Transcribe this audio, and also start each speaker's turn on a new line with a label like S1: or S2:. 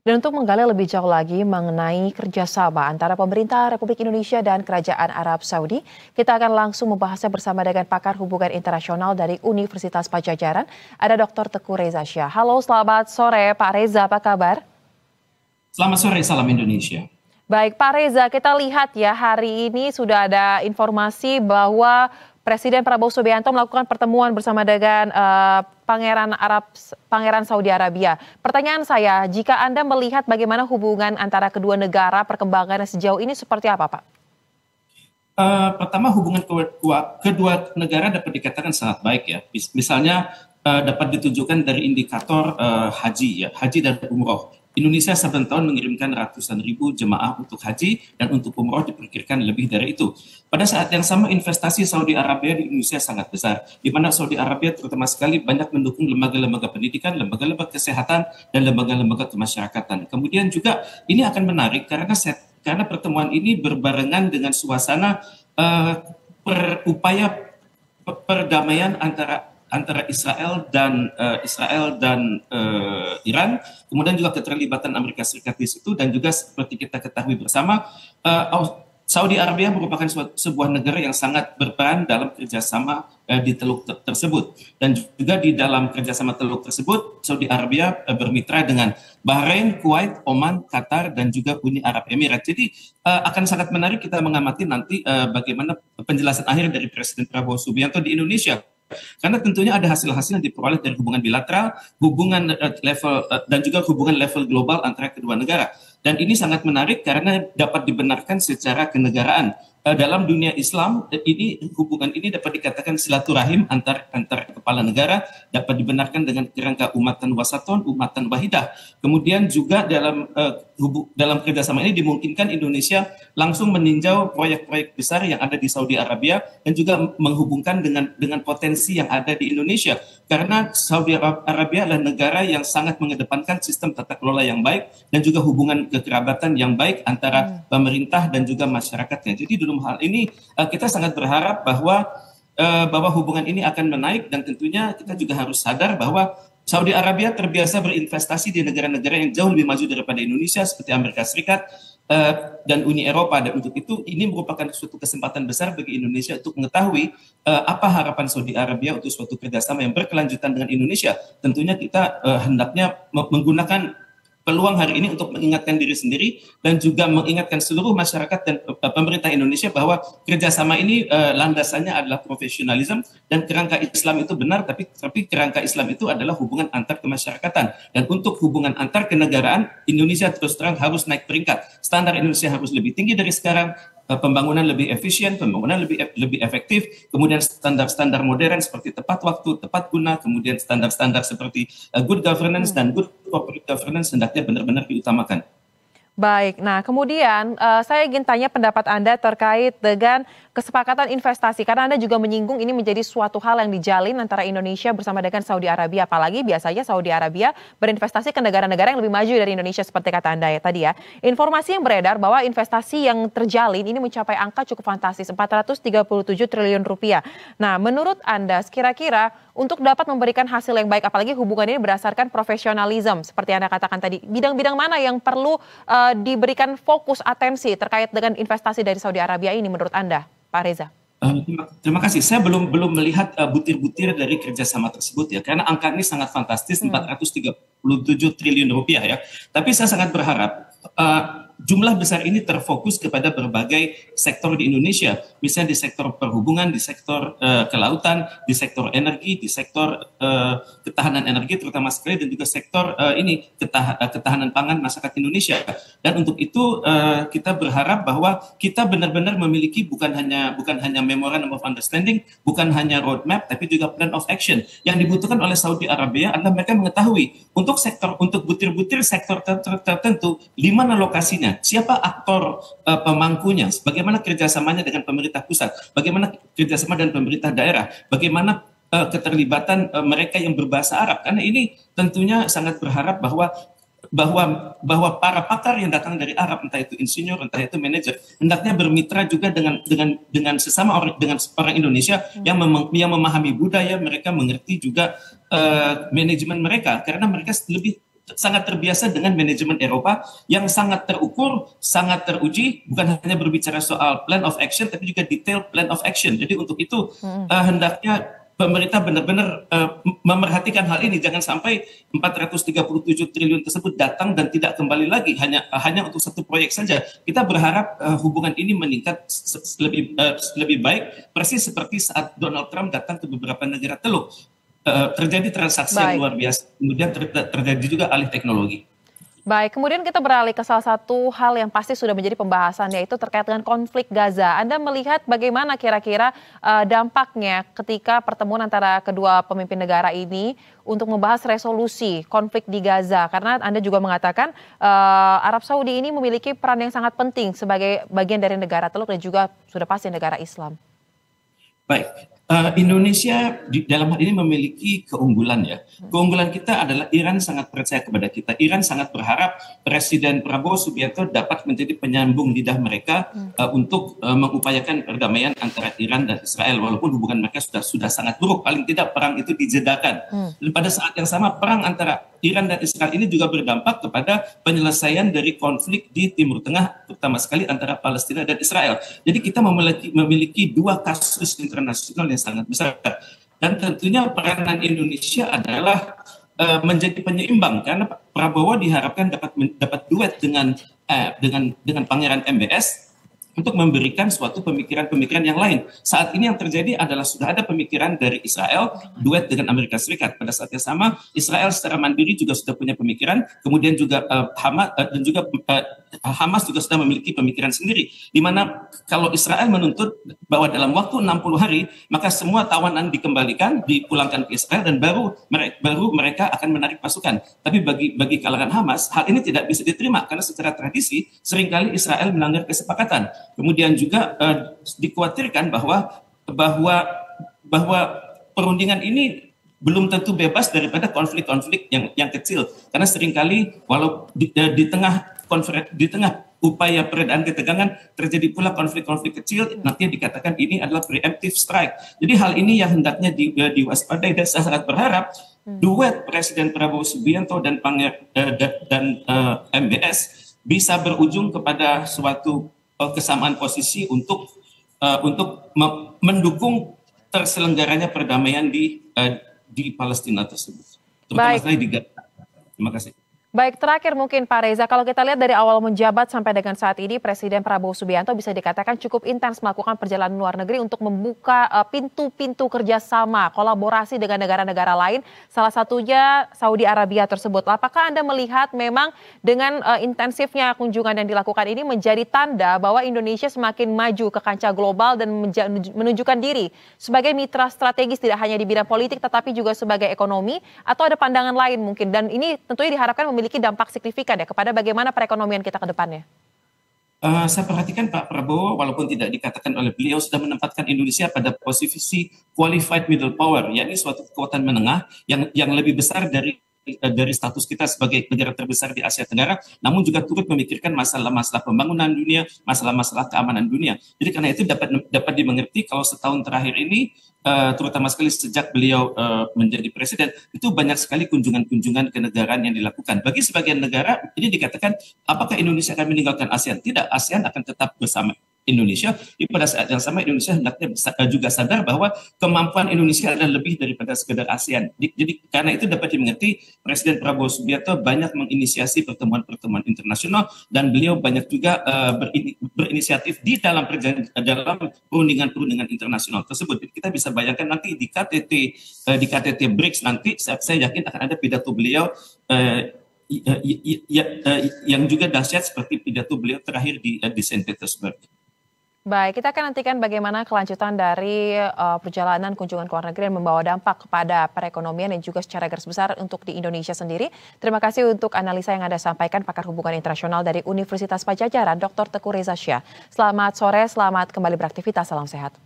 S1: Dan untuk menggali lebih jauh lagi mengenai kerjasama antara pemerintah Republik Indonesia dan Kerajaan Arab Saudi, kita akan langsung membahasnya bersama dengan pakar hubungan internasional dari Universitas Padjadjaran, ada Dr. Teguh Reza Shah. Halo, selamat sore Pak Reza, apa kabar?
S2: Selamat sore, salam Indonesia.
S1: Baik, Pak Reza, kita lihat ya hari ini sudah ada informasi bahwa Presiden Prabowo Subianto melakukan pertemuan bersama dengan Pangeran Saudi Arabia. Pertanyaan saya, jika Anda melihat bagaimana hubungan antara kedua negara, perkembangannya sejauh ini seperti apa, Pak?
S2: Pertama, hubungan kedua negara dapat dikatakan sangat baik ya. Misalnya dapat ditunjukkan dari indikator haji ya, haji dan umroh. Indonesia saben tahun mengirimkan ratusan ribu jemaah untuk haji dan untuk umroh diperkirakan lebih dari itu. Pada saat yang sama investasi Saudi Arabia di Indonesia sangat besar, di mana Saudi Arabia terutama sekali banyak mendukung lembaga-lembaga pendidikan, lembaga-lembaga kesehatan, dan lembaga-lembaga kemasyarakatan. Kemudian juga ini akan menarik karena pertemuan ini berbarengan dengan suasana upaya perdamaian antara Israel dan Iran, kemudian juga keterlibatan Amerika Serikat di situ, dan juga seperti kita ketahui bersama, Saudi Arabia merupakan sebuah negara yang sangat berperan dalam kerjasama di Teluk tersebut, dan juga di dalam kerjasama Teluk tersebut Saudi Arabia bermitra dengan Bahrain, Kuwait, Oman, Qatar, dan juga Uni Arab Emirat. Jadi akan sangat menarik kita mengamati nanti bagaimana penjelasan akhir dari Presiden Prabowo Subianto di Indonesia. Karena tentunya ada hasil-hasil yang diperoleh dari hubungan bilateral, hubungan level dan juga hubungan level global antara kedua negara. Dan ini sangat menarik karena dapat dibenarkan secara kenegaraan. Dalam dunia Islam, hubungan ini dapat dikatakan silaturahim antar kepala negara, dapat dibenarkan dengan kerangka umatan wasaton, umatan wahidah. Kemudian juga dalam kerjasama ini dimungkinkan Indonesia langsung meninjau proyek-proyek besar yang ada di Saudi Arabia dan juga menghubungkan dengan potensi yang ada di Indonesia. Karena Saudi Arabia adalah negara yang sangat mengedepankan sistem tata kelola yang baik dan juga hubungan kekerabatan yang baik antara pemerintah dan juga masyarakatnya. Jadi dalam hal ini kita sangat berharap bahwa hubungan ini akan menaik, dan tentunya kita juga harus sadar bahwa Saudi Arabia terbiasa berinvestasi di negara-negara yang jauh lebih maju daripada Indonesia seperti Amerika Serikat dan Uni Eropa, dan untuk itu ini merupakan suatu kesempatan besar bagi Indonesia untuk mengetahui apa harapan Saudi Arabia untuk suatu kerjasama yang berkelanjutan dengan Indonesia. Tentunya kita hendaknya menggunakan peluang hari ini untuk mengingatkan diri sendiri dan juga mengingatkan seluruh masyarakat dan pemerintah Indonesia bahwa kerjasama ini landasannya adalah profesionalisme, dan kerangka Islam itu benar, tapi kerangka Islam itu adalah hubungan antar kemasyarakatan. Dan untuk hubungan antar kenegaraan, Indonesia terus terang harus naik peringkat. Standar Indonesia harus lebih tinggi dari sekarang, pembangunan lebih efisien, pembangunan lebih efektif, kemudian standar-standar modern seperti tepat waktu, tepat guna, kemudian standar-standar seperti good governance dan good corporate governance hendaknya benar-benar diutamakan.
S1: Baik, nah kemudian saya ingin tanya pendapat Anda terkait dengan kesepakatan investasi. Karena Anda juga menyinggung ini menjadi suatu hal yang dijalin antara Indonesia bersama dengan Saudi Arabia. Apalagi biasanya Saudi Arabia berinvestasi ke negara-negara yang lebih maju dari Indonesia seperti kata Anda ya tadi ya. Informasi yang beredar bahwa investasi yang terjalin ini mencapai angka cukup fantastis, 437 triliun rupiah. Nah, menurut Anda kira-kira untuk dapat memberikan hasil yang baik, apalagi hubungan ini berdasarkan profesionalisme seperti Anda katakan tadi, bidang-bidang mana yang perlu diberikan fokus atensi terkait dengan investasi dari Saudi Arabia ini menurut Anda, Pak Reza?
S2: Terima kasih. Saya belum melihat butir-butir dari kerjasama tersebut ya, karena angka ini sangat fantastis, 437 triliun rupiah ya. Tapi saya sangat berharap jumlah besar ini terfokus kepada berbagai sektor di Indonesia, misalnya di sektor perhubungan, di sektor kelautan, di sektor energi, di sektor ketahanan energi terutama sekali, dan juga sektor ketahanan pangan masyarakat Indonesia. Dan untuk itu kita berharap bahwa kita benar-benar memiliki bukan hanya memorandum of understanding, bukan hanya roadmap, tapi juga plan of action. Yang dibutuhkan oleh Saudi Arabia adalah mereka mengetahui untuk butir-butir sektor tertentu, di mana lokasinya, siapa aktor pemangkunya, bagaimana kerjasamanya dengan pemerintah pusat, bagaimana kerjasama dengan pemerintah daerah, bagaimana keterlibatan mereka yang berbahasa Arab. Karena ini tentunya sangat berharap bahwa para pakar yang datang dari Arab, entah itu insinyur, entah itu manajer, hendaknya bermitra juga dengan sesama orang Indonesia yang memahami budaya mereka, mengerti juga manajemen mereka, karena mereka lebih sangat terbiasa dengan manajemen Eropa yang sangat terukur, sangat teruji, bukan hanya berbicara soal plan of action, tapi juga detail plan of action. Jadi untuk itu hendaknya pemerintah benar-benar memerhatikan hal ini. Jangan sampai 437 triliun tersebut datang dan tidak kembali lagi hanya untuk satu proyek saja. Kita berharap hubungan ini meningkat lebih baik, persis seperti saat Donald Trump datang ke beberapa negara Teluk. Terjadi transaksi yang luar biasa, kemudian terjadi juga alih teknologi.
S1: Baik, kemudian kita beralih ke salah satu hal yang pasti sudah menjadi pembahasan, yaitu terkait dengan konflik Gaza. Anda melihat bagaimana kira-kira dampaknya ketika pertemuan antara kedua pemimpin negara ini untuk membahas resolusi konflik di Gaza? Karena Anda juga mengatakan Arab Saudi ini memiliki peran yang sangat penting sebagai bagian dari negara Teluk dan juga sudah pasti negara Islam.
S2: Baik, Indonesia dalam hal ini memiliki keunggulan ya. Keunggulan kita adalah Iran sangat percaya kepada kita. Iran sangat berharap Presiden Prabowo Subianto dapat menjadi penyambung lidah mereka untuk mengupayakan perdamaian antara Iran dan Israel. Walaupun hubungan mereka sudah sangat buruk, paling tidak perang itu dijedakan. Dan pada saat yang sama perang antara Iran dan Israel ini juga berdampak kepada penyelesaian dari konflik di Timur Tengah, terutama sekali antara Palestina dan Israel. Jadi kita memiliki dua kasus internasional yang sangat besar. Dan tentunya peranan Indonesia adalah menjadi penyeimbang, karena Prabowo diharapkan dapat duet dengan Pangeran MBS untuk memberikan suatu pemikiran-pemikiran yang lain. Saat ini yang terjadi adalah sudah ada pemikiran dari Israel duet dengan Amerika Serikat. Pada saat yang sama, Israel secara mandiri juga sudah punya pemikiran, kemudian juga Hamas juga sudah memiliki pemikiran sendiri, di mana kalau Israel menuntut bahwa dalam waktu 60 hari, maka semua tawanan dikembalikan, dipulangkan ke Israel, dan baru mereka akan menarik pasukan. Tapi bagi kalangan Hamas, hal ini tidak bisa diterima, karena secara tradisi, seringkali Israel melanggar kesepakatan. Kemudian juga dikhawatirkan bahwa perundingan ini belum tentu bebas daripada konflik-konflik yang kecil, karena seringkali walau di tengah upaya peredaan ketegangan terjadi pula konflik-konflik kecil, nanti dikatakan ini adalah preemptive strike. Jadi hal ini yang hendaknya diwaspadai, dan saya sangat berharap duet Presiden Prabowo Subianto dan MBS bisa berujung kepada suatu kesamaan posisi untuk mendukung terselenggaranya perdamaian di Palestina tersebut, terutama sekali di Gaza. Terima kasih.
S1: Baik, terakhir mungkin Pak Reza, kalau kita lihat dari awal menjabat sampai dengan saat ini, Presiden Prabowo Subianto bisa dikatakan cukup intens melakukan perjalanan luar negeri untuk membuka pintu-pintu kerjasama, kolaborasi dengan negara-negara lain, salah satunya Saudi Arabia tersebut. Apakah Anda melihat memang dengan intensifnya kunjungan yang dilakukan ini menjadi tanda bahwa Indonesia semakin maju ke kancah global dan menunjukkan diri sebagai mitra strategis tidak hanya di bidang politik tetapi juga sebagai ekonomi, atau ada pandangan lain mungkin? Dan ini tentunya diharapkan memiliki dampak signifikan ya kepada bagaimana perekonomian kita ke depannya.
S2: Saya perhatikan Pak Prabowo, walaupun tidak dikatakan oleh beliau, sudah menempatkan Indonesia pada posisi qualified middle power, yakni suatu kekuatan menengah yang lebih besar dari status kita sebagai negara terbesar di Asia Tenggara, namun juga turut memikirkan masalah-masalah pembangunan dunia, masalah-masalah keamanan dunia. Jadi karena itu dapat dimengerti kalau setahun terakhir ini, terutama sekali sejak beliau menjadi presiden, itu banyak sekali kunjungan-kunjungan ke negara yang dilakukan. Bagi sebagian negara ini dikatakan, apakah Indonesia akan meninggalkan ASEAN? Tidak, ASEAN akan tetap bersama Indonesia. Di pada saat yang sama Indonesia hendaknya juga sadar bahwa kemampuan Indonesia adalah lebih daripada sekedar ASEAN. Jadi karena itu dapat dimengerti Presiden Prabowo Subianto banyak menginisiasi pertemuan-pertemuan internasional, dan beliau banyak juga berinisiatif di dalam perundingan-perundingan internasional tersebut. Jadi kita bisa bayangkan nanti di KTT BRICS nanti saya yakin akan ada pidato beliau yang juga dahsyat seperti pidato beliau terakhir di Saint Petersburg.
S1: Baik, kita akan nantikan bagaimana kelanjutan dari perjalanan kunjungan ke luar negeri yang membawa dampak kepada perekonomian dan juga secara garis besar untuk di Indonesia sendiri. Terima kasih untuk analisa yang Anda sampaikan, pakar hubungan internasional dari Universitas Padjadjaran, Dr. Teguh Reza Shah. Selamat sore, selamat kembali beraktivitas, salam sehat.